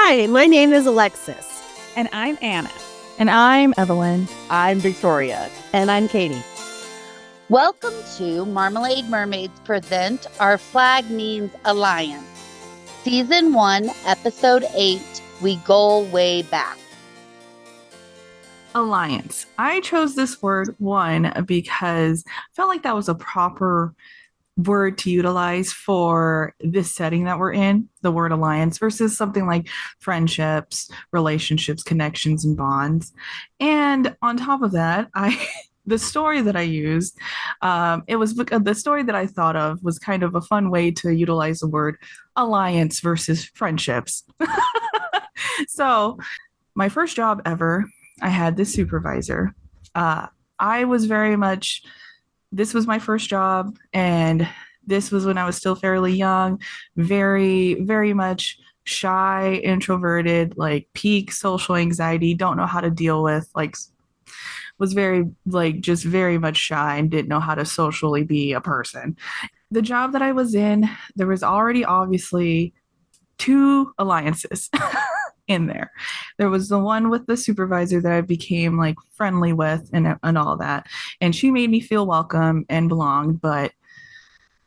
Hi, my name is Alexis. And I'm Anna. And I'm Evelyn. I'm Victoria. And I'm Katie. Welcome to Marmalade Mermaids present Our Flag Means Alliance. Season 1, Episode 8, We Go Way Back. Alliance. I chose this word, one, because I felt like that was a proper word to utilize for this setting that we're in, the word alliance, versus something like friendships, relationships, connections, and bonds. And on top of that, the story that I used, it was the story that I thought of was kind of a fun way to utilize the word alliance versus friendships. So, my first job ever, I had this supervisor. I was very much, this was my first job, and this was when I was still fairly young, very, very much shy, introverted, like peak social anxiety, don't know how to deal with, like, was very, like, just very much shy and didn't know how to socially be a person. The job that I was in, there was already obviously two alliances in there. There was the one with the supervisor that I became like friendly with and all that. And she made me feel welcome and belonged, but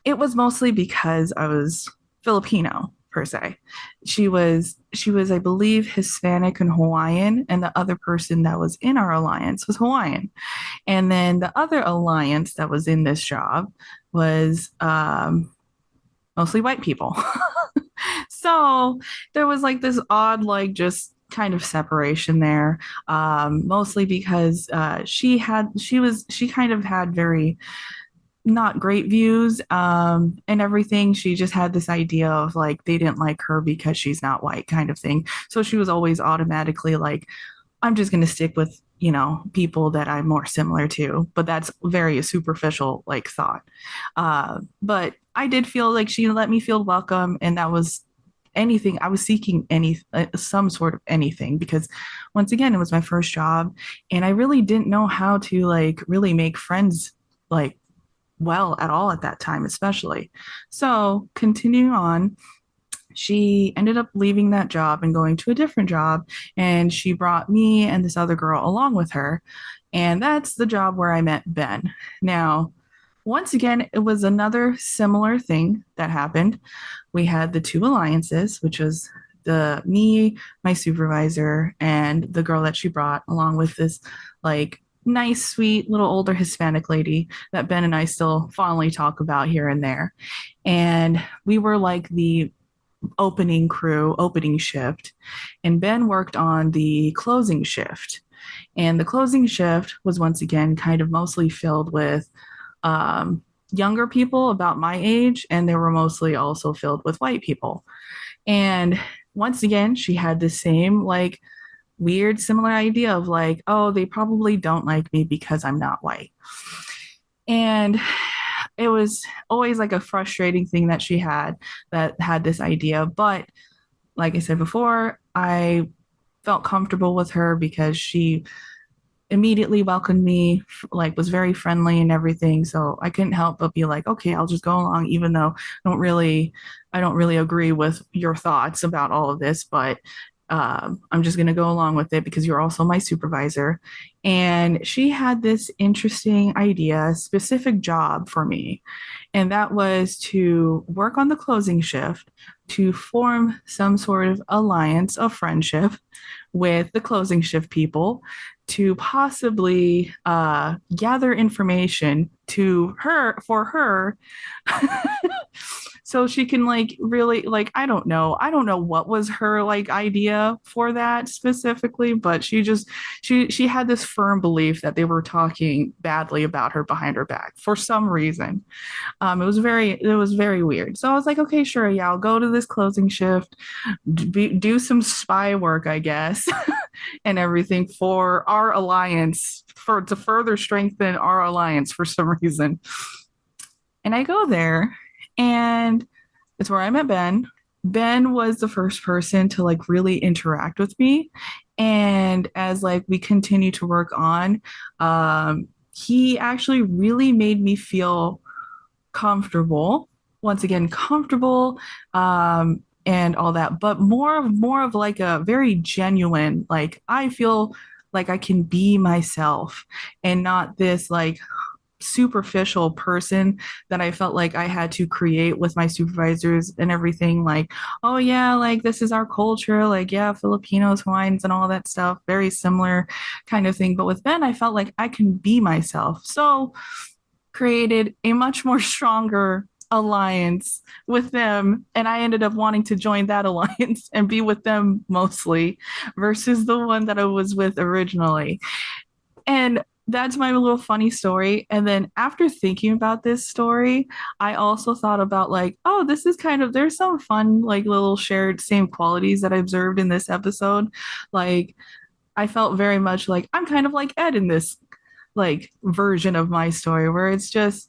it was mostly because I was Filipino per se. She was I believe Hispanic and Hawaiian, and the other person that was in our alliance was Hawaiian. And then the other alliance that was in this job was mostly white people. So there was like this odd, like just kind of separation there, mostly because she kind of had very not great views and everything. She just had this idea of like they didn't like her because she's not white kind of thing. So she was always automatically like, I'm just going to stick with, people that I'm more similar to. But that's very superficial like thought. But I did feel like she let me feel welcome, and that was anything. I was seeking some sort of anything, because once again, it was my first job, and I really didn't know how to like really make friends like well at all at that time, especially. So continuing on, she ended up leaving that job and going to a different job, and she brought me and this other girl along with her, and that's the job where I met Ben. Now, once again, it was another similar thing that happened. We had the two alliances, which was my supervisor, and the girl that she brought along with this like nice, sweet little older Hispanic lady that Ben and I still fondly talk about here and there. And we were like the opening crew, opening shift, and Ben worked on the closing shift. And the closing shift was once again kind of mostly filled with younger people about my age, and they were mostly also filled with white people. And once again, she had the same like weird similar idea of like, oh, they probably don't like me because I'm not white. And it was always like a frustrating thing that she had this idea. But like I said before, I felt comfortable with her because she immediately welcomed me, like was very friendly and everything. So I couldn't help but be like, okay, I'll just go along, even though I don't really agree with your thoughts about all of this, but I'm just going to go along with it because you're also my supervisor. And she had this interesting idea, specific job for me. And that was to work on the closing shift to form some sort of alliance of friendship with the closing shift people to possibly gather information for her so she can like really like I don't know what was her like idea for that specifically, but she had this firm belief that they were talking badly about her behind her back for some reason. It was very weird. So I was like, okay, sure, yeah, I'll go to this closing shift, do some spy work, I guess, and everything for our alliance, to further strengthen our alliance for some reason. And I go there, and it's where I met Ben. Ben was the first person to like really interact with me. And as like we continue to work on, he actually really made me feel comfortable. Once again, comfortable, and all that, but more of like a very genuine, like I feel like I can be myself and not this like superficial person that I felt like I had to create with my supervisors and everything. Like, oh yeah, like this is our culture, like yeah, Filipinos, Hawaiians, and all that stuff, very similar kind of thing. But with Ben, I felt like I can be myself. So created a much more stronger alliance with them, and I ended up wanting to join that alliance and be with them mostly versus the one that I was with originally. And that's my little funny story. And then after thinking about this story, I also thought about like, oh, this is kind of, there's some fun, like little shared same qualities that I observed in this episode. Like, I felt very much like I'm kind of like Ed in this like version of my story where it's just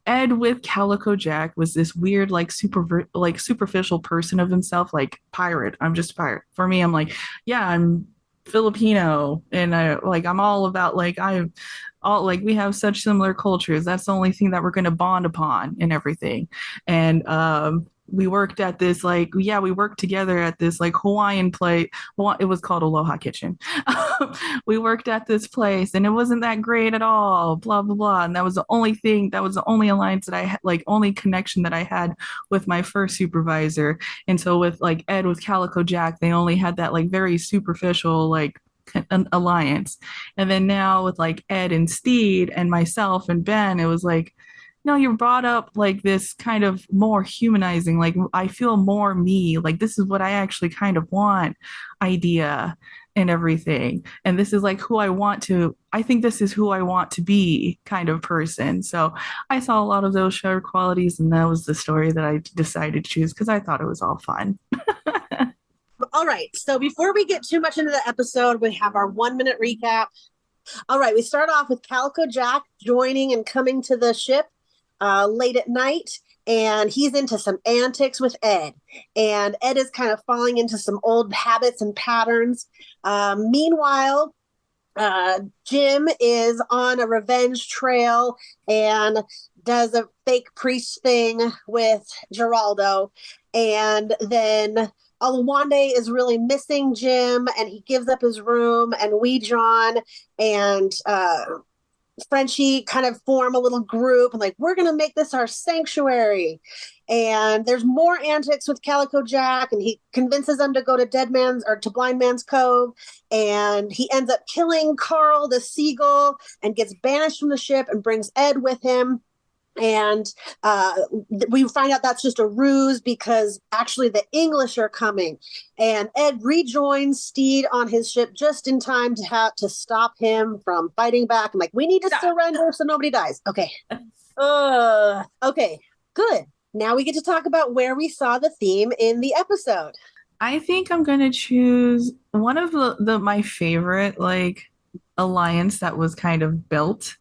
Ed with Calico Jack was this weird, like superficial person of himself, like pirate. I'm just a pirate. For me, I'm like, yeah, I'm Filipino, and I'm all about like I'm all like we have such similar cultures. That's the only thing that we're going to bond upon and everything. And we worked at this like yeah we worked together at this like Hawaiian place. Well, it was called Aloha Kitchen. We worked at this place and it wasn't that great at all, blah blah blah, and that was the only thing, that was the only alliance that I had, like only connection that I had with my first supervisor. And so with like Ed with Calico Jack, they only had that like very superficial like an alliance. And then now with like Ed and Stede and myself and Ben, it was like no, you're brought up like this kind of more humanizing, like I feel more me, like this is what I actually kind of want idea and everything. And this is like who I want to, I think this is who I want to be kind of person. So I saw a lot of those shared qualities, and that was the story that I decided to choose because I thought it was all fun. All right. So before we get too much into the episode, we have our 1 minute recap. All right. We start off with Calico Jack joining and coming to the ship late at night, and he's into some antics with Ed. And Ed is kind of falling into some old habits and patterns. Meanwhile, Jim is on a revenge trail and does a fake priest thing with Geraldo. And then Alawande is really missing Jim, and he gives up his room, and Wee John and Frenchie kind of form a little group and like, we're going to make this our sanctuary. And there's more antics with Calico Jack, and he convinces them to go to Dead Man's or to Blind Man's Cove. And he ends up killing Carl the seagull and gets banished from the ship and brings Ed with him. And we find out that's just a ruse because actually the English are coming, and Ed rejoins Stede on his ship just in time to have to stop him from fighting back. I'm like, we need to surrender so nobody dies. Okay. Okay, good. Now we get to talk about where we saw the theme in the episode. I think I'm going to choose one of my favorite like alliance that was kind of built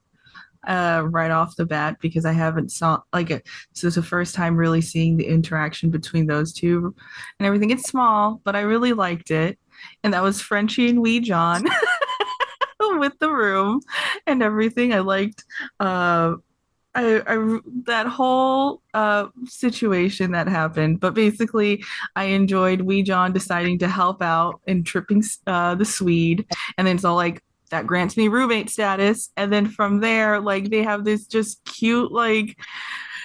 right off the bat, because I haven't saw like this is the first time really seeing the interaction between those two and everything. It's small, but I really liked it, and that was Frenchie and Wee John with the room and everything. I liked I that whole situation that happened, but basically I enjoyed Wee John deciding to help out in tripping the Swede, and then it's all like that grants me roommate status. And then from there, like they have this just cute, like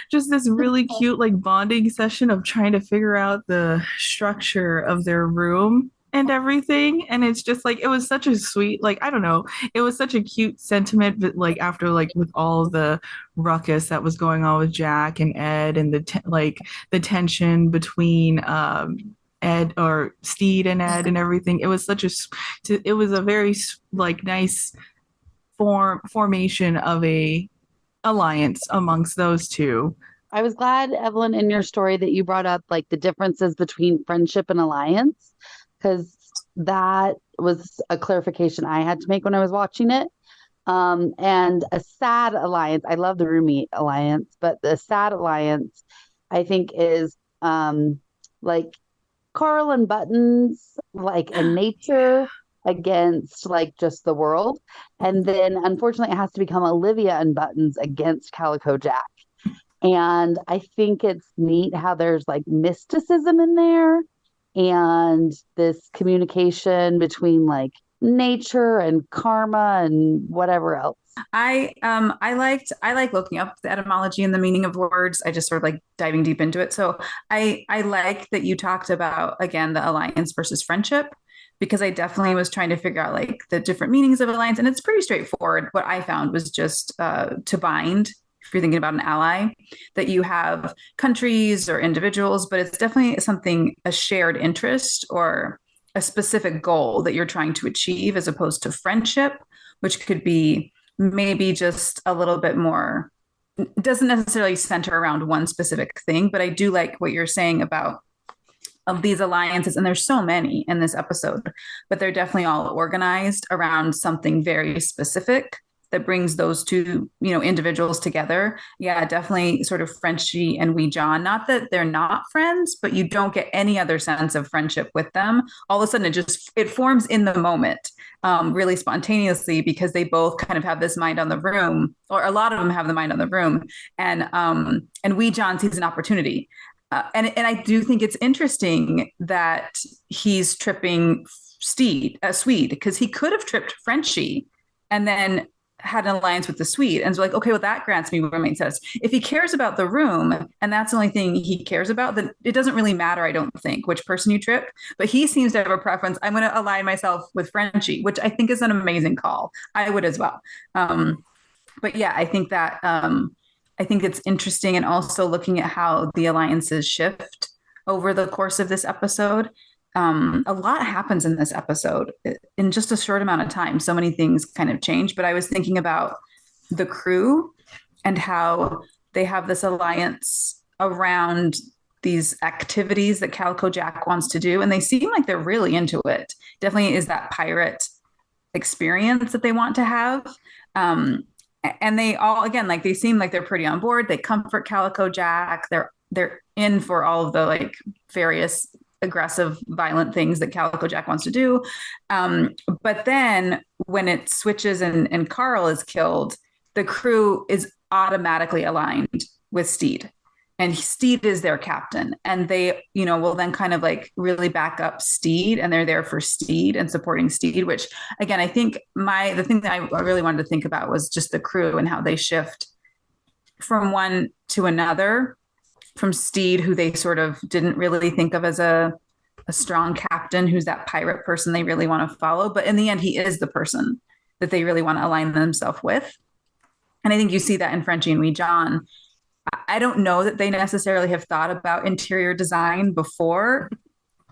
just this really cute, like bonding session of trying to figure out the structure of their room and everything. And it's just like, it was such a sweet, like, I don't know, it was such a cute sentiment, but like after like with all the ruckus that was going on with Jack and Ed and like the tension between, Ed or Stede and Ed and everything. It was such it was a very like nice formation of a alliance amongst those two. I was glad, Evelyn, in your story that you brought up like the differences between friendship and alliance, because that was a clarification I had to make when I was watching it. And a sad alliance, I love the roommate alliance, but the sad alliance, I think, is like Carl and Buttons, like in nature against like just the world. And then unfortunately it has to become Olivia and Buttons against Calico Jack. And I think it's neat how there's like mysticism in there and this communication between like nature and karma and whatever else. I like looking up the etymology and the meaning of words. I just sort of like diving deep into it. So I like that you talked about again the alliance versus friendship, because I definitely was trying to figure out like the different meanings of alliance, and it's pretty straightforward. What I found was just to bind. If you're thinking about an ally, that you have countries or individuals, but it's definitely something, a shared interest or a specific goal that you're trying to achieve, as opposed to friendship, which could be maybe just a little bit more, it doesn't necessarily center around one specific thing. But I do like what you're saying about of these alliances, and there's so many in this episode, but they're definitely all organized around something very specific that brings those two, individuals together. Yeah, definitely sort of Frenchie and Wee John. Not that they're not friends, but you don't get any other sense of friendship with them. All of a sudden, it forms in the moment, really spontaneously, because they both kind of have this mind on the room, or a lot of them have the mind on the room, and Wee John sees an opportunity. And I do think it's interesting that he's tripping Swede, because he could have tripped Frenchie and then had an alliance with the Swede. And so like, okay, well, that grants me roommate status. If he cares about the room and that's the only thing he cares about, then it doesn't really matter, I don't think, which person you trip. But he seems to have a preference. I'm going to align myself with Frenchie, which I think is an amazing call. I would as well. But yeah, I think that I think it's interesting, and also looking at how the alliances shift over the course of this episode. A lot happens in this episode in just a short amount of time. So many things kind of change. But I was thinking about the crew and how they have this alliance around these activities that Calico Jack wants to do. And they seem like they're really into it. Definitely is that pirate experience that they want to have. And they all, again, like they seem like they're pretty on board. They comfort Calico Jack. They're in for all of the like various aggressive, violent things that Calico Jack wants to do. But then when it switches and Carl is killed, the crew is automatically aligned with Stede. And Stede is their captain. And they, will then kind of like really back up Stede, and they're there for Stede and supporting Stede, which again, I think the thing that I really wanted to think about was just the crew and how they shift from one to another, from Stede, who they sort of didn't really think of as a strong captain, who's that pirate person they really want to follow. But in the end, he is the person that they really want to align themselves with. And I think you see that in Frenchie and Wee John. I don't know that they necessarily have thought about interior design before,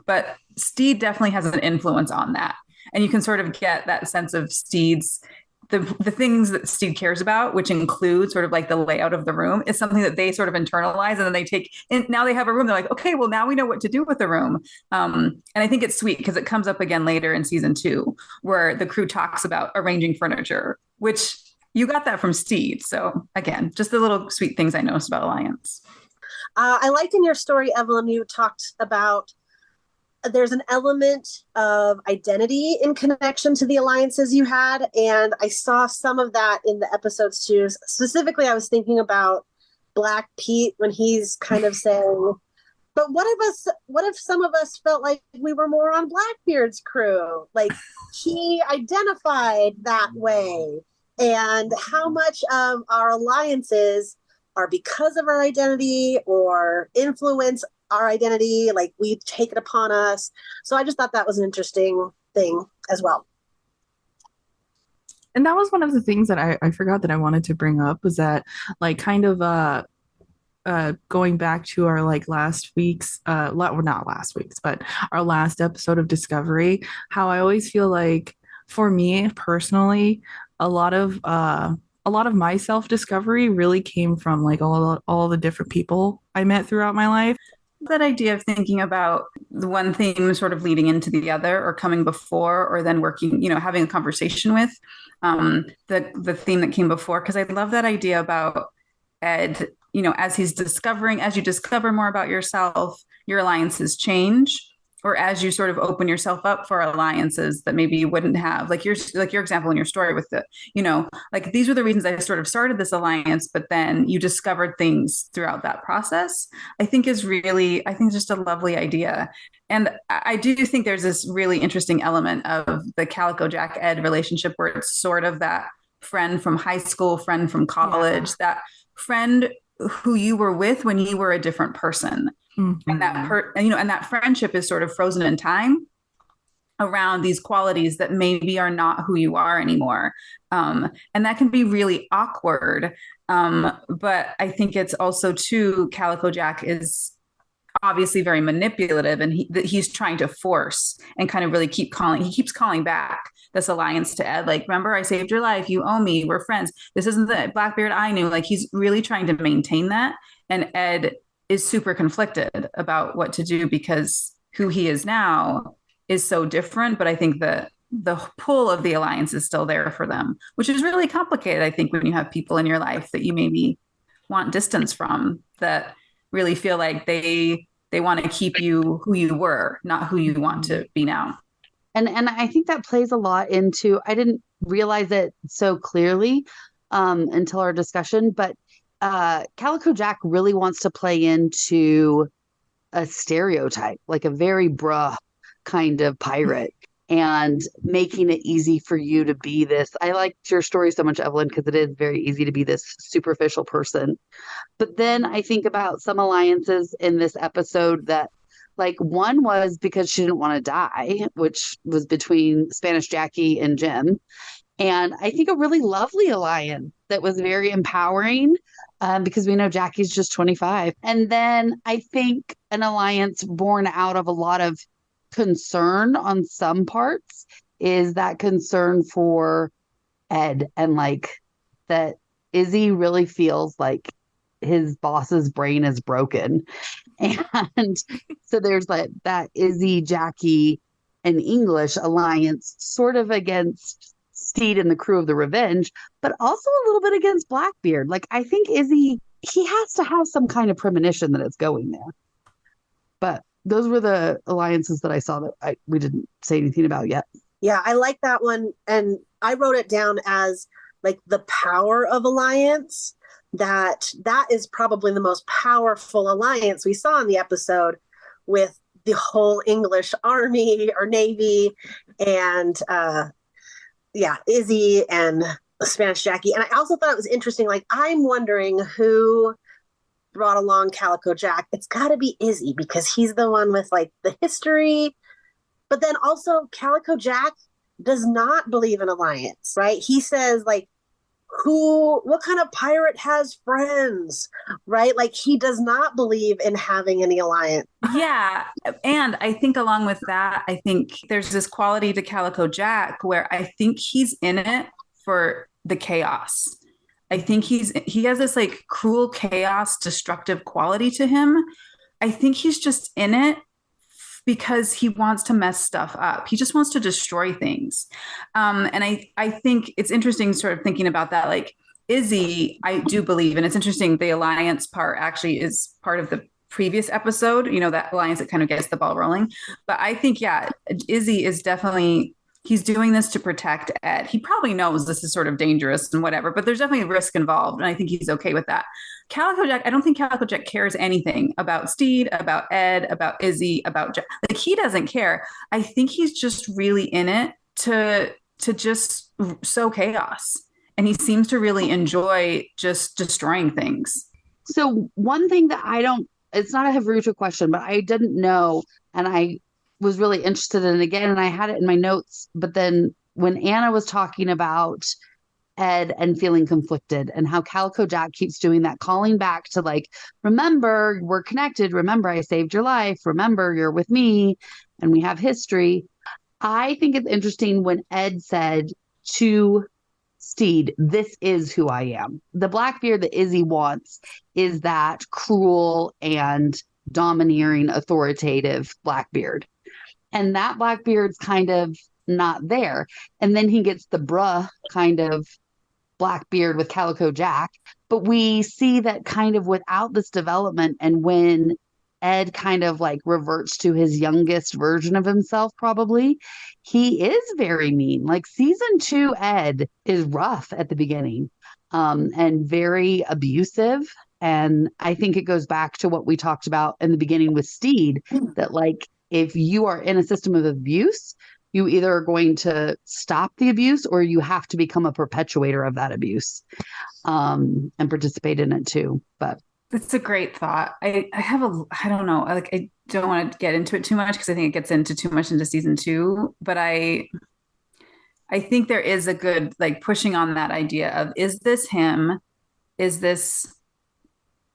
but Stede definitely has an influence on that. And you can sort of get that sense of Stede's, the things that Stede cares about, which include sort of like the layout of the room, is something that they sort of internalize, and then they take, and now they have a room. They're like, okay, well, now we know what to do with the room. And I think it's sweet because it comes up again later in season 2, where the crew talks about arranging furniture, which you got that from Stede. So again, just the little sweet things I noticed about Alliance. I liked in your story, Evelyn, you talked about there's an element of identity in connection to the alliances you had. And I saw some of that in the episodes too. Specifically, I was thinking about Black Pete when he's kind of saying, but what if some of us felt like we were more on Blackbeard's crew? Like he identified that way. And how much of our alliances are because of our identity or influence our identity, like we take it upon us. So I just thought that was an interesting thing as well. And that was one of the things that I forgot that I wanted to bring up, was that like kind of going back to our like last week's well, not last week's, but our last episode of Discovery, how I always feel like, for me personally, a lot of my self-discovery really came from like all the different people I met throughout my life. That idea of thinking about the one theme sort of leading into the other, or coming before, or then working, having a conversation with the theme that came before. Because I love that idea about Ed, as you discover more about yourself, your alliances change. or as you sort of open yourself up for alliances that maybe you wouldn't have, like your example in your story with the, like these were the reasons I sort of started this alliance, but then you discovered things throughout that process, I think just a lovely idea. And I do think there's this really interesting element of the Calico Jack Ed relationship where it's sort of that friend from high school, friend from college, that friend who you were with when you were a different person. Mm-hmm. And that friendship is sort of frozen in time around these qualities that maybe are not who you are anymore. And that can be really awkward. But I think it's also too, Calico Jack is obviously very manipulative, and he's trying to force and kind of really keeps calling back this alliance to Ed. Like, remember, I saved your life. You owe me. We're friends. This isn't the Blackbeard I knew. Like, he's really trying to maintain that. And Ed is super conflicted about what to do because who he is now is so different. But I think the pull of the alliance is still there for them, which is really complicated, I think, when you have people in your life that you maybe want distance from, that really feel like they want to keep you who you were, not who you want to be now. And I think that plays a lot into, I didn't realize it so clearly until our discussion, but Calico Jack really wants to play into a stereotype, like a very bruh kind of pirate, and making it easy for you to be this. I liked your story so much, Evelyn, because it is very easy to be this superficial person. But then I think about some alliances in this episode that, like, one was because she didn't want to die, which was between Spanish Jackie and Jim. And I think a really lovely alliance that was very empowering, because we know Jackie's just 25. And then I think an alliance born out of a lot of concern on some parts is that concern for Ed, and like that Izzy really feels like his boss's brain is broken. And so there's like that Izzy, Jackie, and English alliance sort of against Stede and the crew of the Revenge, but also a little bit against Blackbeard. Like, I think Izzy, he has to have some kind of premonition that it's going there. But those were the alliances that I saw that we didn't say anything about yet. Yeah, I like that one. And I wrote it down as like the power of alliance, that is probably the most powerful alliance we saw in the episode, with the whole English army or navy and Izzy and Spanish Jackie. And I also thought it was interesting, like, I'm wondering who brought along Calico Jack. It's got to be Izzy, because he's the one with like the history. But then also Calico Jack does not believe in alliance, right? He says, like, what kind of pirate has friends, right? Like, he does not believe in having any alliance. Yeah. And I think along with that, I think there's this quality to Calico Jack where I think he's in it for the chaos. I think he has this like cruel chaos, destructive quality to him. I think he's just in it because he wants to mess stuff up. He just wants to destroy things. And I think it's interesting sort of thinking about that. Like, Izzy, I do believe, and it's interesting, the alliance part actually is part of the previous episode, that alliance that kind of gets the ball rolling. But I think, yeah, Izzy is definitely, he's doing this to protect Ed. He probably knows this is sort of dangerous and whatever, but there's definitely a risk involved. And I think he's okay with that. Calico Jack, I don't think Calico Jack cares anything about Stede, about Ed, about Izzy, about Jack. Like, he doesn't care. I think he's just really in it to just sow chaos. And he seems to really enjoy just destroying things. So one thing that it's not a Havruta question, but I didn't know, and I was really interested in it again, and I had it in my notes. But then when Anna was talking about Ed and feeling conflicted, and how Calico Jack keeps doing that, calling back to like, remember, we're connected. Remember, I saved your life. Remember, you're with me and we have history. I think it's interesting when Ed said to Stede, this is who I am. The Blackbeard that Izzy wants is that cruel and domineering, authoritative Blackbeard. And that Blackbeard's kind of not there. And then he gets the bruh kind of Blackbeard with Calico Jack. But we see that kind of without this development, and when Ed kind of like reverts to his youngest version of himself, probably, he is very mean. Like season 2, Ed is rough at the beginning, and very abusive. And I think it goes back to what we talked about in the beginning with Stede, that like if you are in a system of abuse, you either are going to stop the abuse or you have to become a perpetuator of that abuse, and participate in it too. But That's a great thought. I don't know. Like, I don't want to get into it too much because I think it gets into too much into season 2, but I think there is a good, like, pushing on that idea of, is this him? Is this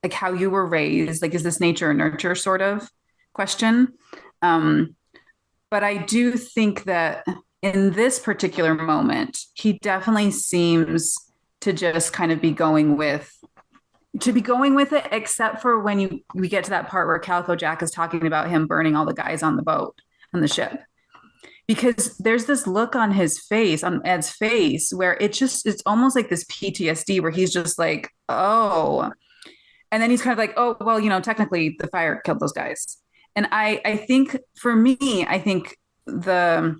like how you were raised? Like, is this nature or nurture sort of question? But I do think that in this particular moment, he definitely seems to just kind of be going with it, except for when we get to that part where Calico Jack is talking about him burning all the guys on the boat, on the ship. Because there's this look on his face, on Ed's face, where it's almost like this PTSD where he's just like, oh. And then he's kind of like, oh, well, technically the fire killed those guys. And I think for me, I think the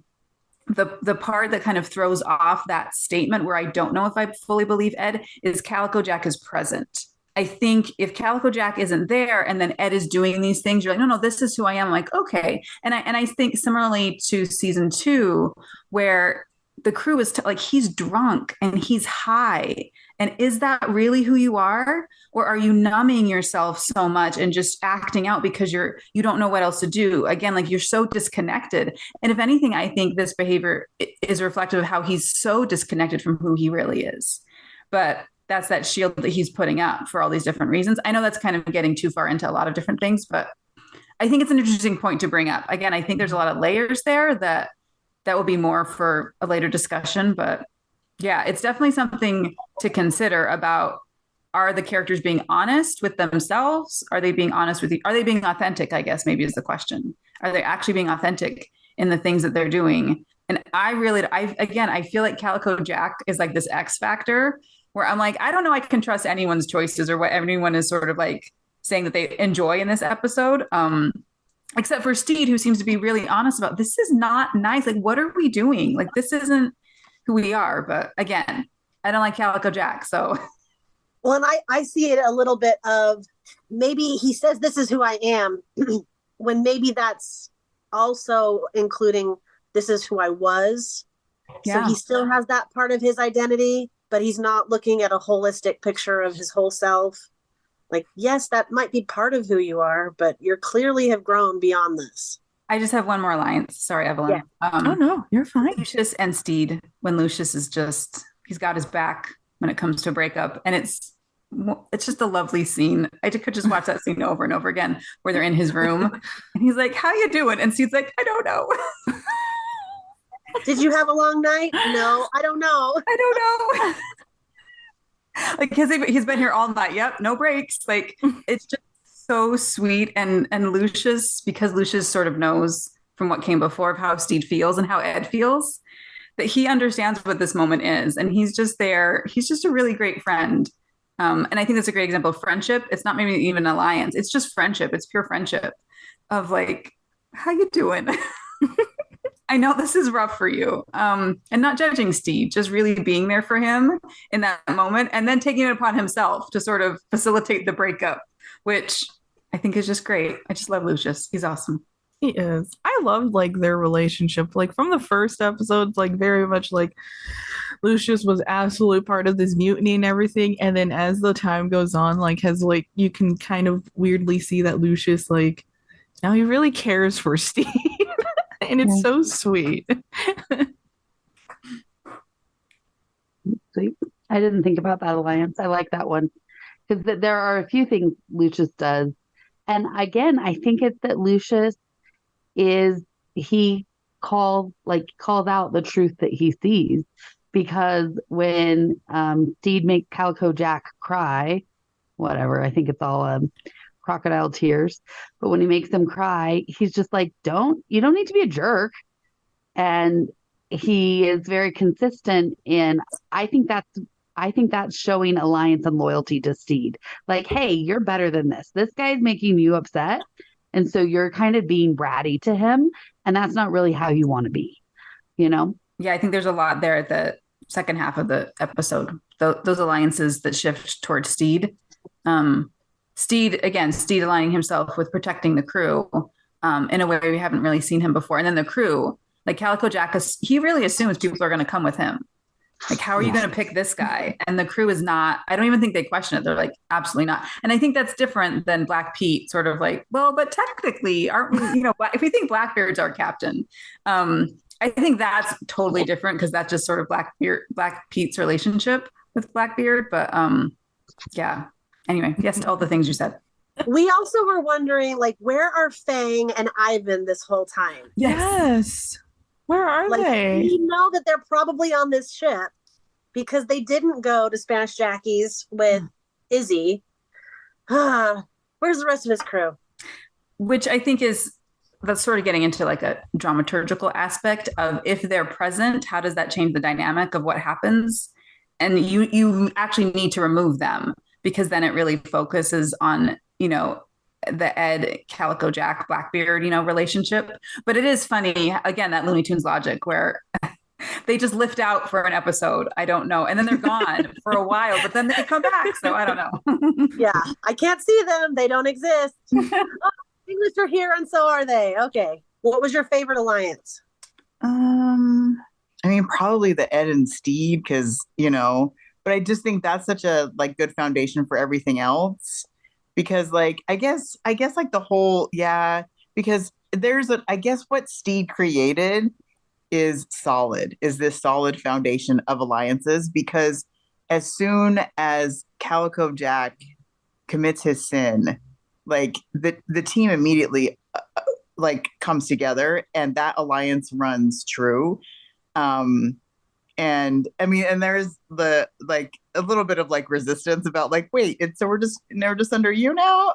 part that kind of throws off that statement, where I don't know if I fully believe Ed, is Calico Jack is present. I think if Calico Jack isn't there and then Ed is doing these things, you're like, no, this is who I am. I'm like, okay. And I think similarly to season 2, where the crew is like, he's drunk and he's high. And is that really who you are? Or are you numbing yourself so much and just acting out because you don't know what else to do? Again, like, you're so disconnected. And if anything, I think this behavior is reflective of how he's so disconnected from who he really is. But that's that shield that he's putting up for all these different reasons. I know that's kind of getting too far into a lot of different things, but I think it's an interesting point to bring up. Again, I think there's a lot of layers there that will be more for a later discussion. But yeah, it's definitely something to consider about, are the characters being honest with themselves? Are they being honest with you? Are they being authentic, I guess maybe is the question. Are they actually being authentic in the things that they're doing? And I feel like Calico Jack is like this X factor where I'm like, I don't know, I can trust anyone's choices or what everyone is sort of like saying that they enjoy in this episode. Except for Stede, who seems to be really honest about, this is not nice. Like, what are we doing? Like, this isn't who we are. But again, I don't like Calico Jack. So, well, and I see it a little bit of, maybe he says this is who I am, when maybe that's also including this is who I was. Yeah. So he still has that part of his identity, but he's not looking at a holistic picture of his whole self. Like, yes, that might be part of who you are, but you clearly have grown beyond this. I just have one more line. Sorry, Evelyn. Yeah. Oh, no, you're fine. Lucius and Stede, when Lucius is he's got his back when it comes to a breakup. And it's just a lovely scene. I could just watch that scene over and over again, where they're in his room and he's like, how you doing? And Stede's like, I don't know. Did you have a long night? No, I don't know. I don't know. Like, he's been here all night. Yep, no breaks. Like, it's just so sweet. And Lucius, because Lucius sort of knows from what came before of how Stede feels and how Ed feels, that he understands what this moment is. And he's just there. He's just a really great friend. And I think that's a great example of friendship. It's not maybe even an alliance. It's just friendship. It's pure friendship of like, how you doing? I know this is rough for you. And not judging Stede, just really being there for him in that moment and then taking it upon himself to sort of facilitate the breakup, which I think is just great. I just love Lucius. He's awesome. He is. I loved like their relationship. Like from the first episodes, like very much like Lucius was absolutely part of this mutiny and everything. And then as the time goes on, like you can kind of weirdly see that Lucius, like, now he really cares for Stede. And it's so sweet. Sweet. I didn't think about that alliance. I like that one. Because there are a few things Lucius does. And again, I think it's that Lucius calls out the truth that he sees. Because when Stede makes Calico Jack cry, whatever, I think it's all crocodile tears, but when he makes them cry, he's just like, you don't need to be a jerk. And he is very consistent in, I think that's showing alliance and loyalty to Stede. Like, hey, you're better than this. This guy's making you upset, And so you're kind of being bratty to him. And that's not really how you want to be, you know? Yeah, I think there's a lot there at the second half of the episode. Those alliances that shift towards Stede. Stede aligning himself with protecting the crew in a way we haven't really seen him before. And then the crew, like Calico Jack, he really assumes people are going to come with him. Like, how are you going to pick this guy? And the crew is not, I don't even think they question it. They're like, absolutely not. And I think that's different than Black Pete, sort of like, well, but technically, aren't we, if we think Blackbeard's our captain, I think that's totally different because that's just sort of Black Pete's relationship with Blackbeard. But yeah. Anyway, yes to all the things you said. We also were wondering, like, where are Fang and Ivan this whole time? Yes. Where are they? We know that they're probably on this ship because they didn't go to Spanish Jackie's with Izzy. Where's the rest of his crew? Which I think that's sort of getting into like a dramaturgical aspect of if they're present, how does that change the dynamic of what happens? And you actually need to remove them because then it really focuses on, the Ed, Calico Jack, Blackbeard, relationship. But it is funny, again, that Looney Tunes logic where they just lift out for an episode. I don't know. And then they're gone for a while, but then they come back. So I don't know. Yeah, I can't see them. They don't exist. English are here and so are they. Okay. What was your favorite alliance? Probably the Ed and Stede because, but I just think that's such a good foundation for everything else. Because I guess the whole, because I guess what Stede created is this solid foundation of alliances, because as soon as Calico Jack commits his sin, the team immediately comes together and that alliance runs true. And there's the a little bit of resistance about wait, so we're just under you now.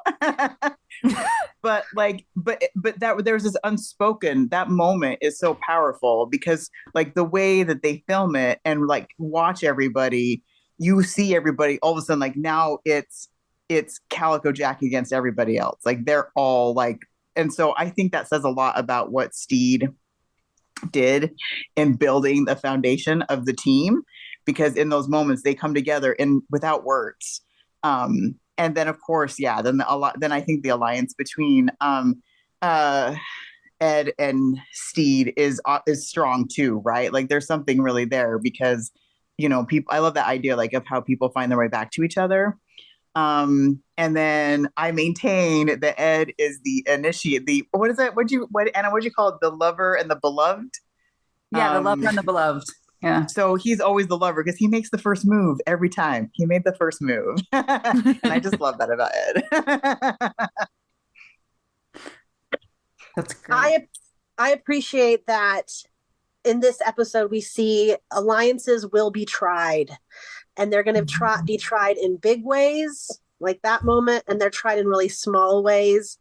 but that there's this unspoken, that moment is so powerful because the way that they film it and watch everybody, you see everybody all of a sudden now it's Calico Jack against everybody else. They're all and so I think that says a lot about what Stede did in building the foundation of the team, because in those moments they come together without words. And then of course, then I think the alliance between Ed and Stede is strong too, right? There's something really there because people, I love that idea of how people find their way back to each other. And then I maintain that Ed is the initiate, what is that? Anna, what'd you call it? The lover and the beloved? Yeah, the lover and the beloved. Yeah. So he's always the lover because he makes the first move every time. He made the first move. And I just love that about Ed. That's great. I appreciate that in this episode we see alliances will be tried. And they're going to be tried in big ways, like that moment, and they're tried in really small ways.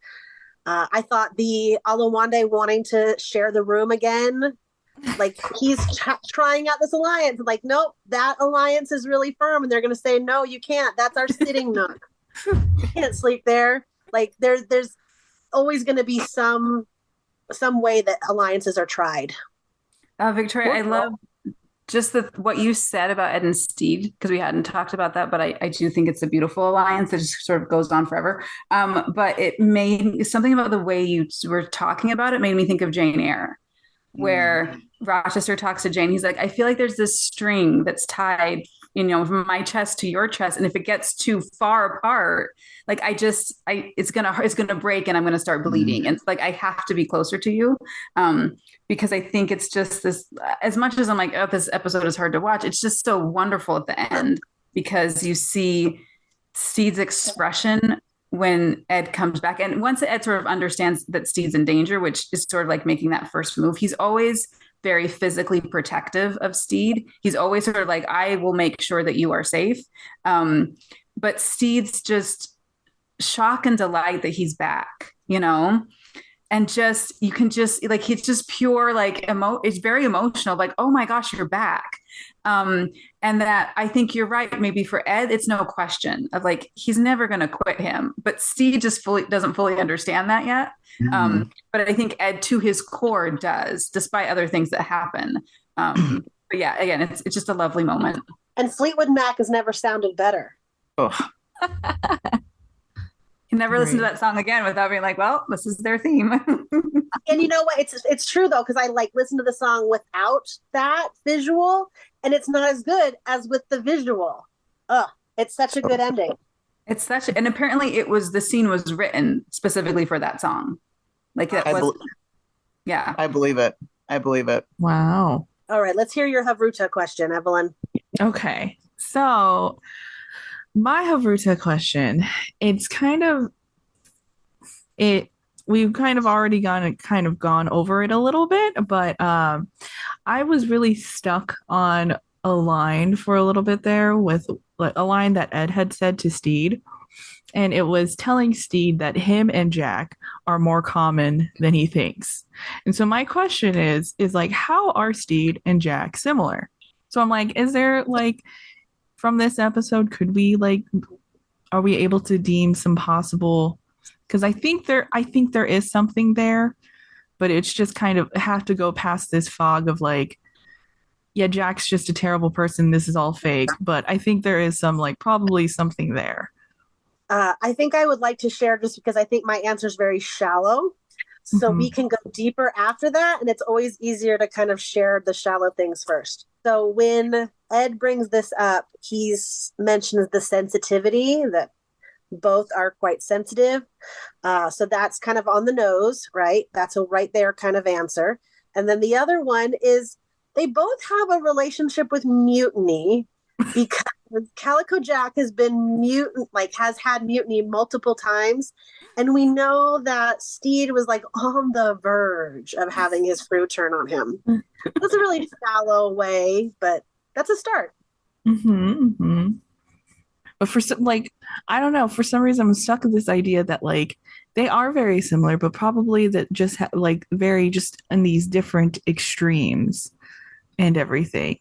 I thought the Alawande wanting to share the room again, he's trying out this alliance. Nope, that alliance is really firm, and they're going to say, no, you can't. That's our sitting nook. You can't sleep there. There's always going to be some way that alliances are tried. Victoria, I love just what you said about Ed and Stede, because we hadn't talked about that, but I do think it's a beautiful alliance that just sort of goes on forever. But it made something about the way you were talking about it made me think of Jane Eyre, where Rochester talks to Jane. He's like, I feel like there's this string that's tied, from my chest to your chest. And if it gets too far apart, it's gonna break and I'm gonna start bleeding. And it's I have to be closer to you. Because I think it's just this, as much as I'm like, oh, this episode is hard to watch, it's just so wonderful at the end because you see Stede's expression when Ed comes back. And once Ed sort of understands that Stede's in danger, which is sort of making that first move, he's always very physically protective of Stede. He's always sort of I will make sure that you are safe. But Stede's just shock and delight that he's back, and you can just he's just pure it's very emotional, oh my gosh, you're back. And that I think you're right. Maybe for Ed, it's no question of like, he's never going to quit him, but Steve just doesn't fully understand that yet. But I think Ed to his core does, despite other things that happen. But yeah, again, it's just a lovely moment. And Fleetwood Mac has never sounded better. Oh, You never listen to that song again without being like, well, this is their theme. And you know what? It's true though, because I like listen to the song without that visual, and it's not as good as with the visual. It's such a good ending. And apparently the scene was written specifically for that song. Like that yeah. I believe it. Wow. All right, let's hear your Havruta question, Evelyn. Okay. So my Havruta question, we've kind of already gone over it a little bit, but I was really stuck on a line for a little bit there with like a line that Ed had said to Stede. And it was telling Stede that him and Jack are more common than he thinks. And so my question is like, how are Stede and Jack similar? So I'm like, is there like, from this episode, are we able to deem some possible, because I think there is something there, but it's just kind of have to go past this fog of like, yeah, Jack's just a terrible person. This is all fake. But I think there is probably something there. I think I would like to share just because I think my answer is very shallow. So we can go deeper after that. And it's always easier to kind of share the shallow things first. So when Ed brings this up, he's mentions the sensitivity, that both are quite sensitive. So that's kind of on the nose, right? That's a right there kind of answer. And then the other one is they both have a relationship with mutiny because Calico Jack has had mutiny multiple times. And we know that Stede was like on the verge of having his crew turn on him. That's a really shallow way, but that's a start. But for some, I don't know, for some reason I'm stuck with this idea that they are very similar, but probably that just very just in these different extremes and everything.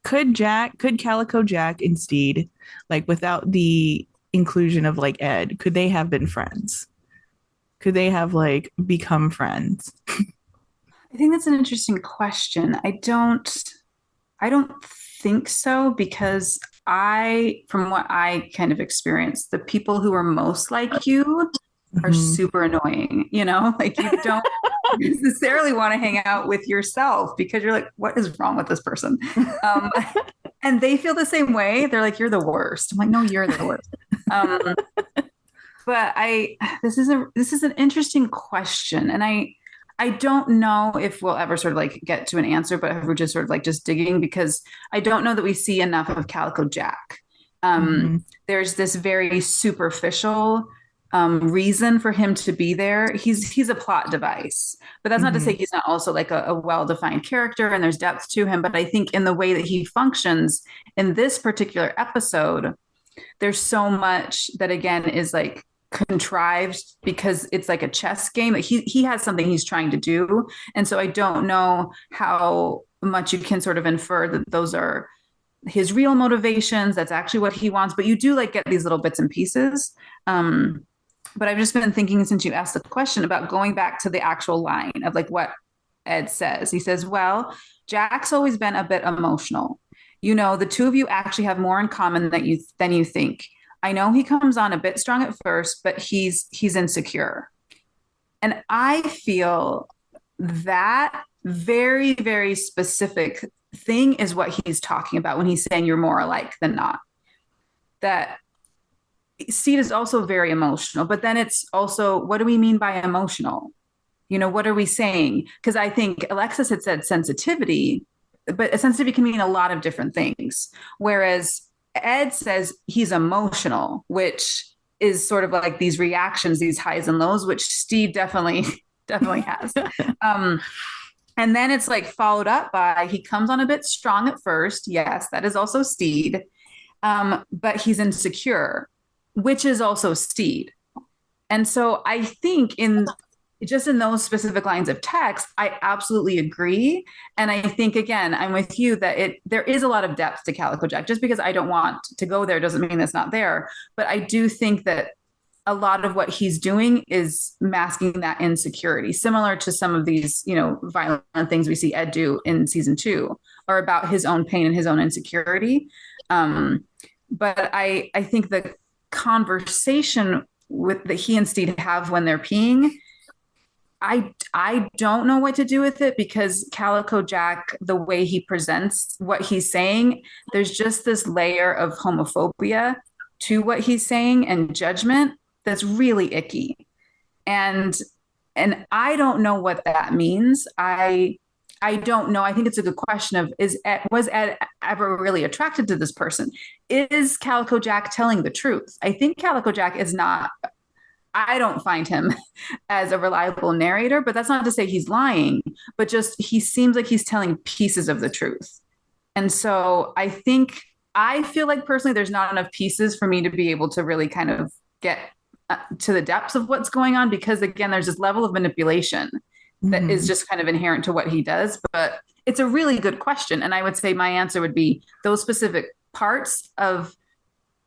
Could Calico Jack and Stede, without the inclusion of Ed, could they have been friends? Could they have become friends? I think that's an interesting question. I don't think so, because from what I kind of experienced, the people who are most like you are super annoying, you don't necessarily want to hang out with yourself because you're like, what is wrong with this person? And they feel the same way. They're like, you're the worst. I'm like, no, you're the worst. But this is an interesting question. And I don't know if we'll ever sort of get to an answer, but we're just sort of just digging, because I don't know that we see enough of Calico Jack. There's this very superficial reason for him to be there. He's a plot device, but that's not to say he's not also a well-defined character and there's depth to him. But I think in the way that he functions in this particular episode, there's so much that again is contrived, because it's like a chess game. He has something he's trying to do. And so I don't know how much you can sort of infer that those are his real motivations. That's actually what he wants. But you do get these little bits and pieces. But I've just been thinking, since you asked the question, about going back to the actual line of what Ed says. He says, well, Jack's always been a bit emotional. The two of you actually have more in common than you think. I know he comes on a bit strong at first, but he's insecure. And I feel that very, very specific thing is what he's talking about when he's saying you're more alike than not. That Stede is also very emotional, but then it's also, what do we mean by emotional? What are we saying? Because I think Alexis had said sensitivity, but a sensitivity can mean a lot of different things. Whereas Ed says he's emotional, which is sort of these reactions, these highs and lows, which Stede definitely has. And then it's followed up by, he comes on a bit strong at first. Yes, that is also Stede. But he's insecure, which is also Stede. And so I think in just in those specific lines of text, I absolutely agree. And I think, again, I'm with you that there is a lot of depth to Calico Jack. Just because I don't want to go there doesn't mean it's not there. But I do think that a lot of what he's doing is masking that insecurity, similar to some of these, violent things we see Ed do in season 2, are about his own pain and his own insecurity. But I think the conversation that he and Stede have when they're peeing, I don't know what to do with it, because Calico Jack, the way he presents what he's saying, there's just this layer of homophobia to what he's saying and judgment that's really icky. And I don't know what that means. I don't know. I think it's a good question of was Ed ever really attracted to this person? Is Calico Jack telling the truth? I think Calico Jack is not. I don't find him as a reliable narrator, but that's not to say he's lying, but just he seems like he's telling pieces of the truth. And so I feel like personally there's not enough pieces for me to be able to really kind of get to the depths of what's going on, because again, there's this level of manipulation that is just kind of inherent to what he does. But it's a really good question. And I would say my answer would be those specific parts of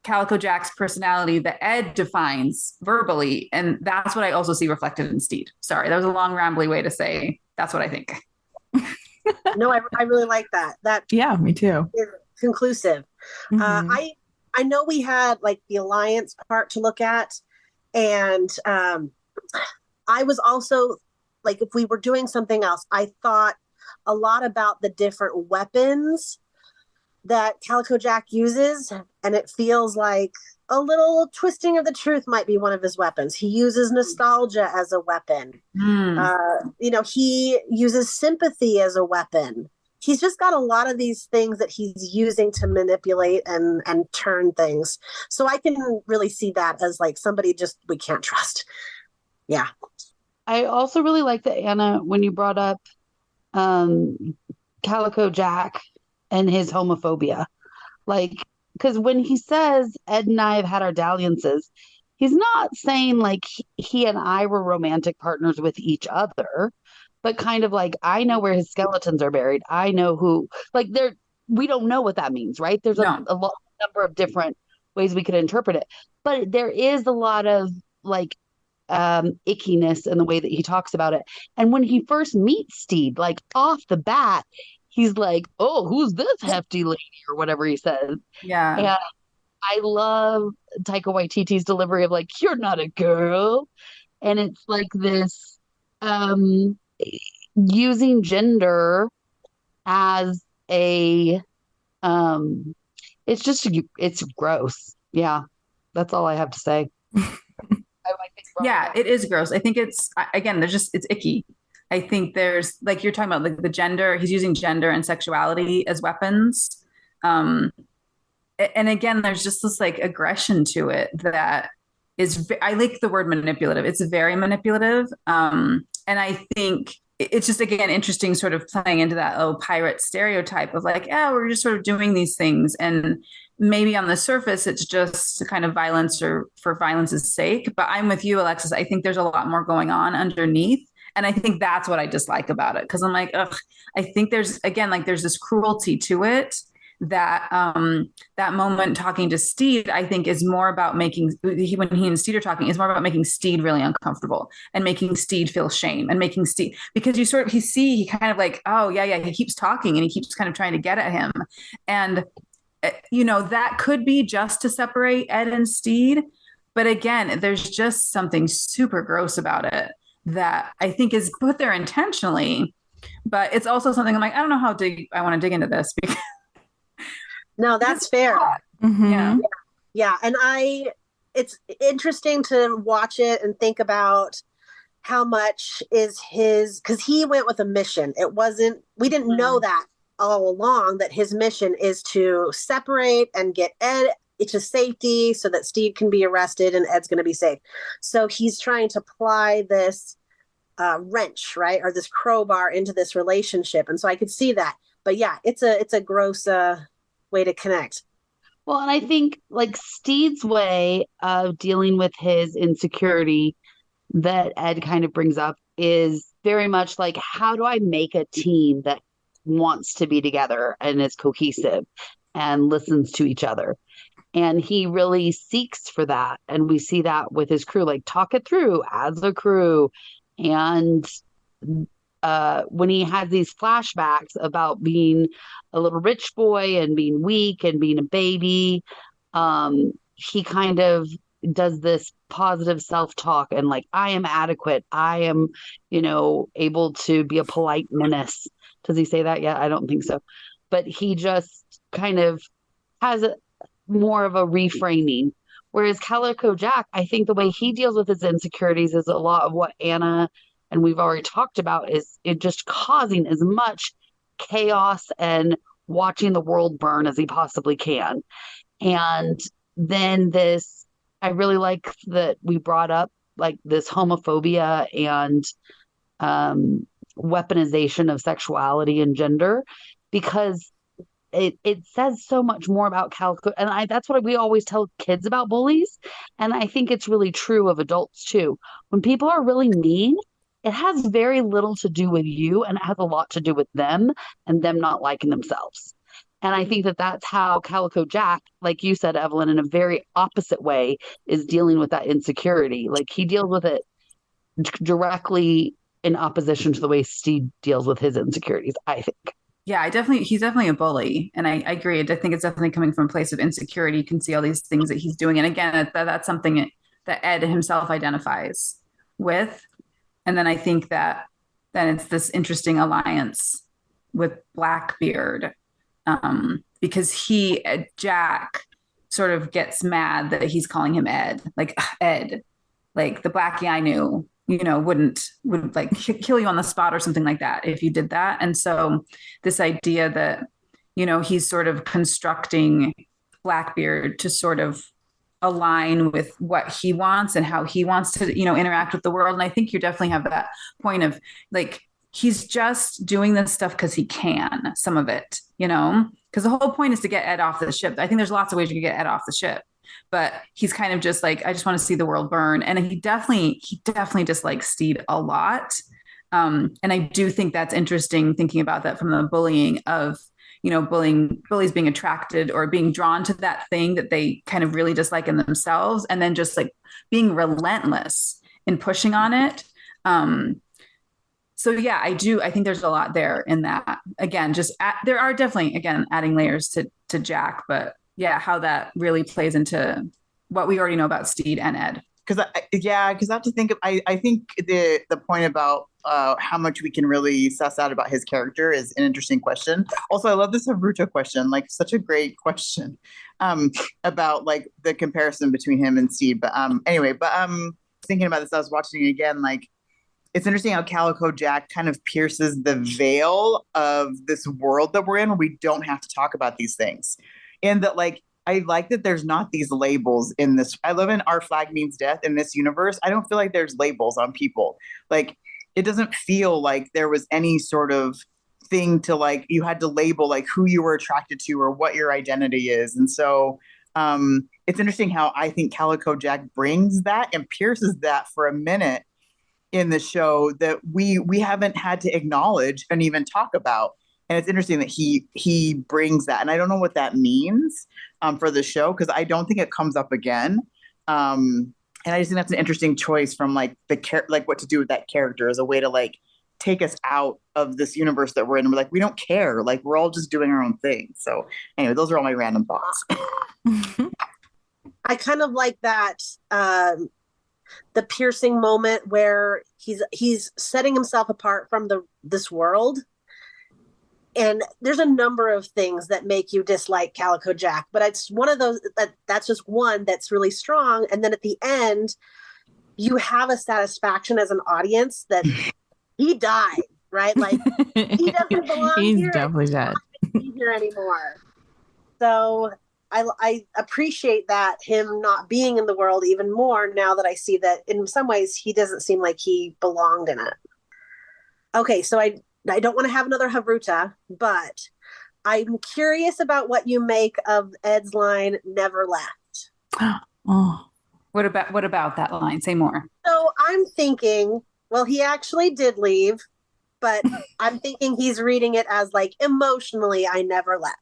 Calico Jack's personality that Ed defines verbally. And that's what I also see reflected in Stede. Sorry, that was a long, rambly way to say that's what I think. No, I really like that. Yeah, me too. Is conclusive. I know we had like the alliance part to look at. And I was also like, if we were doing something else, I thought a lot about the different weapons that Calico Jack uses. And it feels like a little twisting of the truth might be one of his weapons. He uses nostalgia as a weapon. He uses sympathy as a weapon. He's just got a lot of these things that he's using to manipulate and turn things. So I can really see that as like somebody just we can't trust. Yeah. I also really like that, Anna, when you brought up Calico Jack and his homophobia. Like, because when he says Ed and I have had our dalliances, he's not saying like he and I were romantic partners with each other, but kind of like, I know where his skeletons are buried. I know who, like, we don't know what that means, right? There's a number of different ways we could interpret it, but there is a lot of like ickiness in the way that he talks about it. And when he first meets Stede, like off the bat, he's like, oh, who's this hefty lady or whatever he says. Yeah. And I love Taika Waititi's delivery of like, you're not a girl. And it's like this using gender as a it's gross. Yeah, that's all I have to say. Yeah, it is gross. I think it's icky. I think there's, like you're talking about, like the gender, he's using gender and sexuality as weapons. And again, there's just this like aggression to it that is, I like the word manipulative. It's very manipulative. And I think it's just, again, interesting sort of playing into that pirate stereotype of like, we're just sort of doing these things. And maybe on the surface, it's just kind of violence or for violence's sake. But I'm with you, Alexis. I think there's a lot more going on underneath. And I think that's what I dislike about it. Because I'm like, I think there's this cruelty to it that that moment talking to Stede, I think is more about when he and Stede are talking, is more about making Stede really uncomfortable and making Stede feel shame and making Stede, because he kind of like, he keeps talking and he keeps kind of trying to get at him. And, that could be just to separate Ed and Stede. But again, there's just something super gross about it that I think is put there intentionally, but it's also something I'm like, I don't know how I want to dig into this because no, that's fair. Mm-hmm. Yeah. And it's interesting to watch it and think about how much is because he went with a mission. We didn't know that all along, that his mission is to separate and get Ed to safety so that Stede can be arrested and Ed's going to be safe. So he's trying to apply this wrench, right? Or this crowbar into this relationship. And so I could see that, but yeah, it's a gross, way to connect. Well, and I think like Stede's way of dealing with his insecurity that Ed kind of brings up is very much like, how do I make a team that wants to be together and is cohesive and listens to each other? And he really seeks for that. And we see that with his crew, like talk it through as a crew. And when he has these flashbacks about being a little rich boy and being weak and being a baby, he kind of does this positive self-talk and like, I am adequate. I am, able to be a polite menace. Does he say that yet? I don't think so. But he just kind of has more of a reframing. Whereas Calico Jack, I think the way he deals with his insecurities is a lot of what Anna and we've already talked about, is it just causing as much chaos and watching the world burn as he possibly can. And then I really like that we brought up like this homophobia and weaponization of sexuality and gender, because it says so much more about Calico. And that's what we always tell kids about bullies. And I think it's really true of adults too. When people are really mean, it has very little to do with you and it has a lot to do with them and them not liking themselves. And I think that that's how Calico Jack, like you said, Evelyn, in a very opposite way, is dealing with that insecurity. Like he deals with it directly in opposition to the way Stede deals with his insecurities, I think. Yeah, he's definitely a bully. And I agree. I think it's definitely coming from a place of insecurity. You can see all these things that he's doing. And again, that's something that Ed himself identifies with. And then I think that then it's this interesting alliance with Blackbeard, because Jack sort of gets mad that he's calling him Ed, like Ed, like the Blackie I knew, would like kill you on the spot or something like that if you did that. And so this idea that, he's sort of constructing Blackbeard to sort of align with what he wants and how he wants to, interact with the world. And I think you definitely have that point of like, he's just doing this stuff because he can, some of it, because the whole point is to get Ed off the ship. I think there's lots of ways you can get Ed off the ship, but he's kind of just like, I just want to see the world burn. And he definitely dislikes Stede a lot. And I do think that's interesting thinking about that from the bullying of, bullies being attracted or being drawn to that thing that they kind of really dislike in themselves. And then just like being relentless in pushing on it. So yeah, I think there's a lot there in that. Again, there are definitely, again, adding layers to Jack, but yeah, how that really plays into what we already know about Stede and Ed. Because I have to think of, I think the point about how much we can really suss out about his character is an interesting question. Also, I love this Haruto question, like such a great question about like the comparison between him and Stede. But thinking about this, I was watching it again, like it's interesting how Calico Jack kind of pierces the veil of this world that we're in where we don't have to talk about these things. And that like, I like that there's not these labels in this. I live in Our Flag Means Death in this universe. I don't feel like there's labels on people. Like it doesn't feel like there was any sort of thing to like, you had to label like who you were attracted to or what your identity is. And so it's interesting how I think Calico Jack brings that and pierces that for a minute in the show that we haven't had to acknowledge and even talk about. And it's interesting that he brings that. And I don't know what that means for the show, because I don't think it comes up again. And I just think that's an interesting choice from like like what to do with that character as a way to like take us out of this universe that we're in. We're like, we don't care. Like we're all just doing our own thing. So anyway, those are all my random thoughts. I kind of like that the piercing moment where he's setting himself apart from this world. And there's a number of things that make you dislike Calico Jack, but it's one of those that's just one that's really strong. And then at the end, you have a satisfaction as an audience that he died, right? Like he doesn't belong He's here. definitely dead. Be here anymore. So I appreciate that, him not being in the world even more now that I see that in some ways he doesn't seem like he belonged in it. Okay, so I don't want to have another Haruta, but I'm curious about what you make of Ed's line, "never left." Oh, What about that line? Say more. So I'm thinking, well, he actually did leave, but I'm thinking he's reading it as like emotionally, I never left.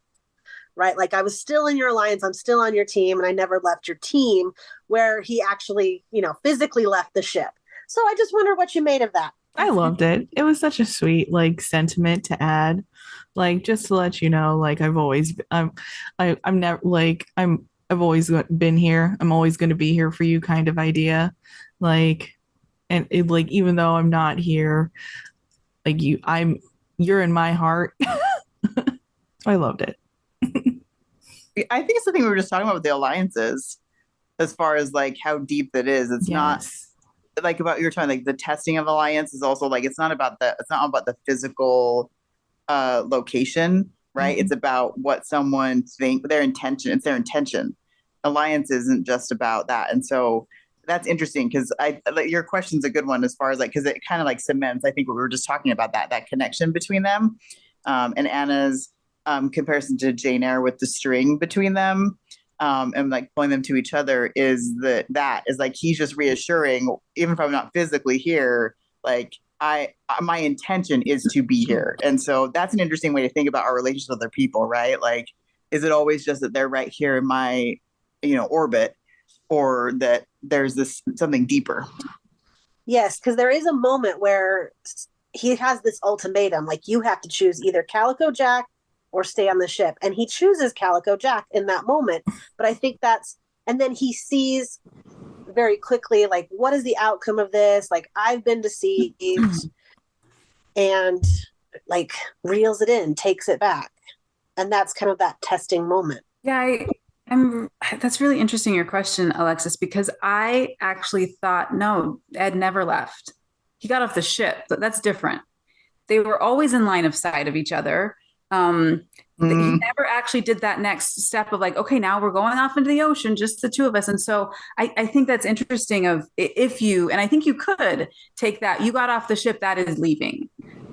Right? Like I was still in your alliance, I'm still on your team, and I never left your team, where he actually, physically left the ship. So I just wonder what you made of that. I loved it. It was such a sweet like sentiment to add. Like just to let you know, like I've never like I've always been here. I'm always going to be here for you kind of idea. Like and it like even though I'm not here, like you're in my heart. I loved it. I think it's something we were just talking about with the alliances, as far as like how deep it is. It's not like about you're talking like the testing of alliance is also like it's not about the physical location, right? Mm-hmm. It's about what someone think their intention. It's their intention. Alliance isn't just about that, and so that's interesting because your question's a good one as far as like because it kind of like cements I think what we were just talking about that connection between them, and Anna's comparison to Jane Eyre with the string between them, and like pulling them to each other is that is like he's just reassuring, even if I'm not physically here, like my intention is to be here. And so that's an interesting way to think about our relationship with other people, right? Like, is it always just that they're right here in my, orbit, or that there's this something deeper? Yes, because there is a moment where he has this ultimatum, like you have to choose either Calico Jack or stay on the ship. And he chooses Calico Jack in that moment. But I think and then he sees very quickly, like, what is the outcome of this? Like, I've been deceived, and like reels it in, takes it back. And that's kind of that testing moment. Yeah, that's really interesting, your question, Alexis, because I actually thought, no, Ed never left. He got off the ship, but that's different. They were always in line of sight of each other. He never actually did that next step of like, okay, now we're going off into the ocean, just the two of us. And so I think that's interesting and I think you could take that, you got off the ship, that is leaving.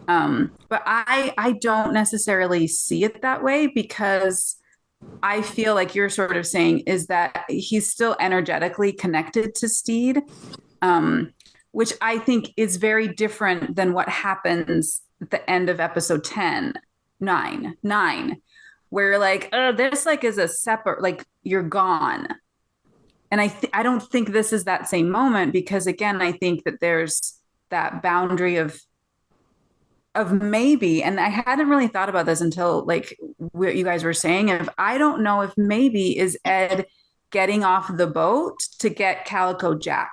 But I don't necessarily see it that way, because I feel like you're sort of saying is that he's still energetically connected to Stede, which I think is very different than what happens at the end of episode 9, where like, this like is a separate, like you're gone. And I don't think this is that same moment, because again, I think that there's that boundary of maybe, and I hadn't really thought about this until like what you guys were saying, if I don't know if maybe is Ed getting off the boat to get Calico Jack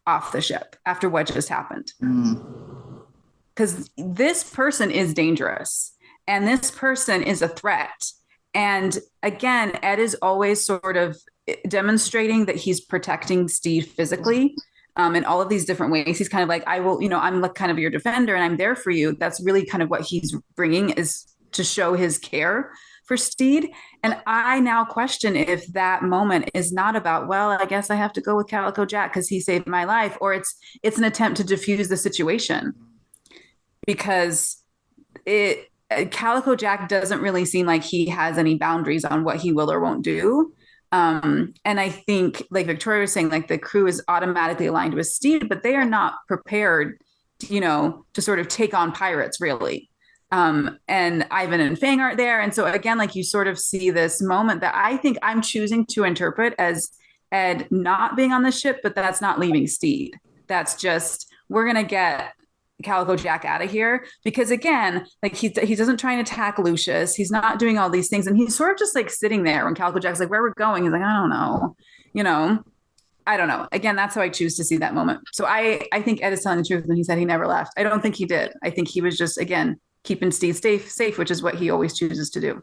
off the ship after what just happened. Because this person is dangerous and this person is a threat. And again, Ed is always sort of demonstrating that he's protecting Stede physically. In all of these different ways. He's kind of like, I'm like kind of your defender and I'm there for you. That's really kind of what he's bringing, is to show his care for Stede. And I now question if that moment is not about, well, I guess I have to go with Calico Jack because he saved my life, or it's an attempt to diffuse the situation, because Calico Jack doesn't really seem like he has any boundaries on what he will or won't do. And I think, like Victoria was saying, like the crew is automatically aligned with Stede, but they are not prepared, to sort of take on pirates, really. And Ivan and Fang aren't there. And so again, like you sort of see this moment that I think I'm choosing to interpret as Ed not being on the ship, but that's not leaving Stede. That's just, we're going to get Calico Jack out of here, because again, like he doesn't try and attack Lucius. He's not doing all these things. And he's sort of just like sitting there when Calico Jack's like, where we're going. He's like, I don't know. I don't know. Again, that's how I choose to see that moment. So I think Ed is telling the truth when he said he never left. I don't think he did. I think he was just, again, keeping Stede safe, which is what he always chooses to do.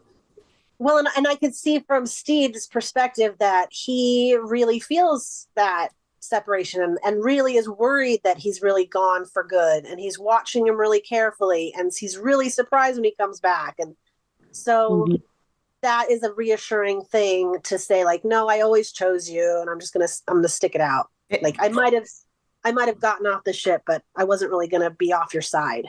Well, and I could see from Stede's perspective that he really feels that separation and really is worried that he's really gone for good, and he's watching him really carefully, and he's really surprised when he comes back. And so that is a reassuring thing to say, like, no, I always chose you, and I'm gonna stick it out. Like I might have gotten off the ship, but I wasn't really gonna be off your side.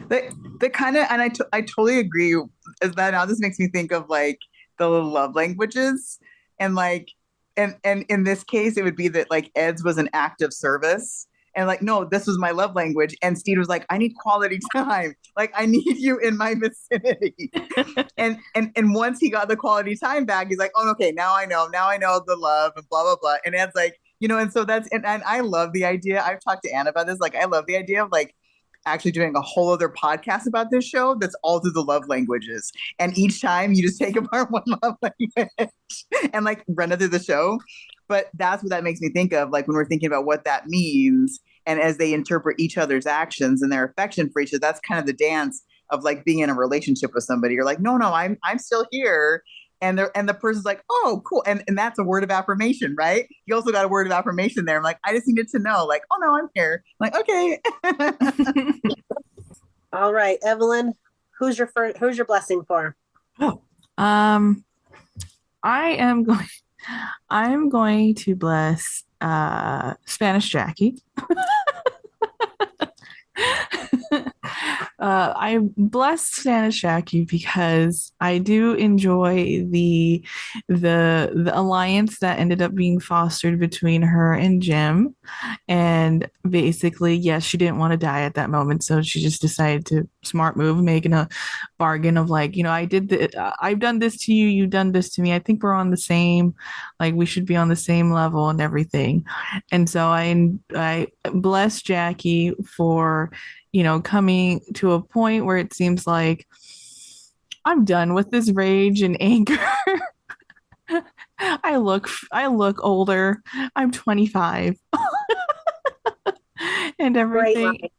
The kind of, and I totally agree, is that now this makes me think of like the love languages, and like and in this case, it would be that like Ed's was an act of service. And like, no, this was my love language. And Stede was like, I need quality time. Like, I need you in my vicinity. and once he got the quality time back, he's like, oh, okay, now I know the love and blah, blah, blah. And Ed's like, and so and I love the idea. I've talked to Anna about this. Like, I love the idea of like actually doing a whole other podcast about this show that's all through the love languages. And each time you just take apart one love language and like run it through the show. But that's what that makes me think of, like when we're thinking about what that means, and as they interpret each other's actions and their affection for each other, that's kind of the dance of like being in a relationship with somebody. You're like, no, I'm still here, and the person's like, oh, cool, and that's a word of affirmation, right? You also got a word of affirmation there. I'm like, I just needed to know, like, oh no, I'm here. I'm like, okay. All right, Evelyn, who's your blessing for? Oh, I'm going to bless Spanish Jackie. I bless Spanish Jackie because I do enjoy the alliance that ended up being fostered between her and Jim. And basically, yes, she didn't want to die at that moment, so she just decided to smart move, making a bargain of like, I've done this to you, you've done this to me. I think we're on the same, like we should be on the same level and everything. And so I bless Jackie for coming to a point where it seems like I'm done with this rage and anger. I look older. I'm 25 and everything.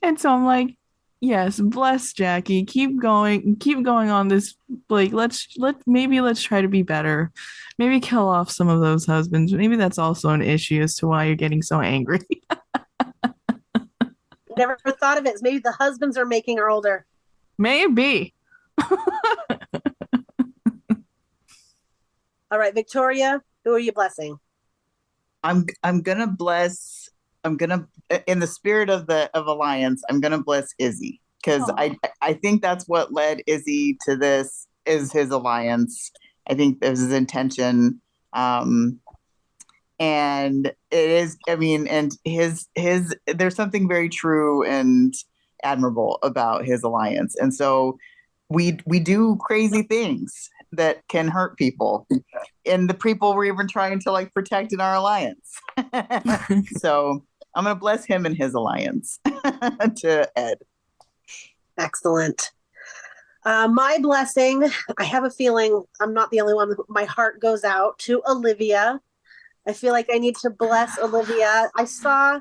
And so I'm like, yes, bless Jackie. Keep going on this. Like, let's try to be better. Maybe kill off some of those husbands. Maybe that's also an issue as to why you're getting so angry. Never thought of it as maybe the husbands are making her older. Maybe. All right, Victoria, who are you blessing? I'm gonna bless. I'm gonna, in the spirit of Alliance, I'm gonna bless Izzy, because I think that's what led Izzy to this, is his alliance. I think there's his intention. And it is, I mean, and his there's something very true and admirable about his alliance. And so we do crazy things that can hurt people, and the people we're even trying to like protect in our alliance. So I'm going to bless him and his alliance to Ed. Excellent. My blessing, I have a feeling I'm not the only one. My heart goes out to Olivia. I feel like I need to bless Olivia. I saw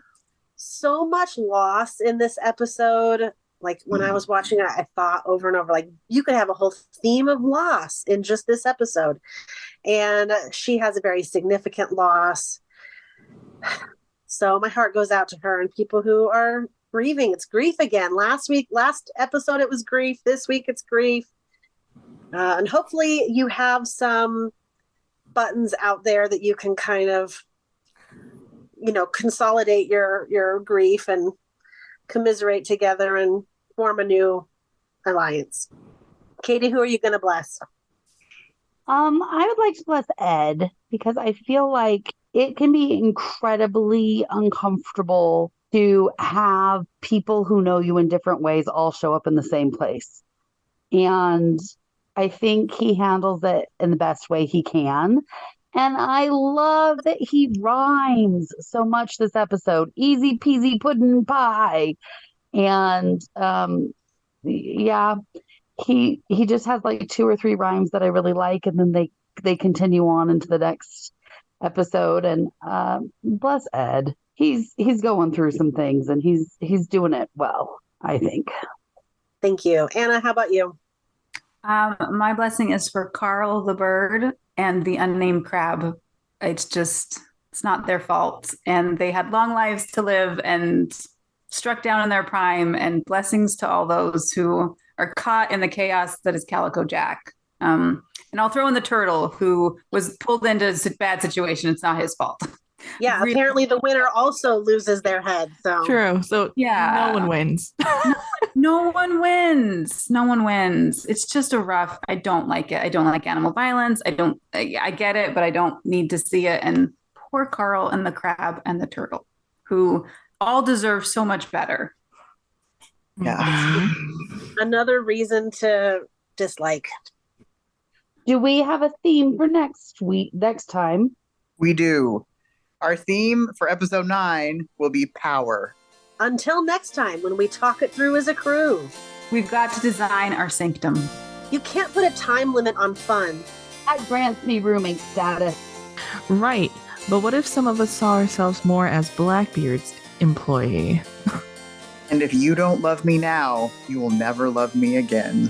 so much loss in this episode. Like when I was watching it, I thought over and over, like you could have a whole theme of loss in just this episode. And she has a very significant loss. So my heart goes out to her and people who are grieving. It's grief again. Last episode, it was grief. This week, it's grief. And hopefully you have some buttons out there that you can kind of, consolidate your grief and commiserate together and form a new alliance. Katie, who are you going to bless? I would like to bless Ed, because I feel like it can be incredibly uncomfortable to have people who know you in different ways all show up in the same place. And I think he handles it in the best way he can. And I love that he rhymes so much this episode. Easy peasy pudding pie. And yeah, he just has like 2 or 3 rhymes that I really like, and then they continue on into the next episode. And bless Ed. He's going through some things, and he's doing it well, I think. Thank you. Anna, how about you? My blessing is for Carl the bird and the unnamed crab. It's not their fault. And they had long lives to live and struck down in their prime, and blessings to all those who are caught in the chaos that is Calico Jack. And I'll throw in the turtle who was pulled into a bad situation. It's not his fault. Yeah, Really- apparently the winner also loses their head. So True. So Yeah. no one wins. No one wins. No one wins. It's just a rough. I don't like it. I don't like animal violence. I get it, but I don't need to see it. And poor Carl and the crab and the turtle, who all deserve so much better. Yeah. another reason to dislike. Do we have a theme for next time? We do. Our theme for episode 9 will be power. Until next time, when we talk it through as a crew. We've got to design our sanctum. You can't put a time limit on fun. That grants me roommate status. Right. But what if some of us saw ourselves more as Blackbeard's employee? And if you don't love me now, you will never love me again.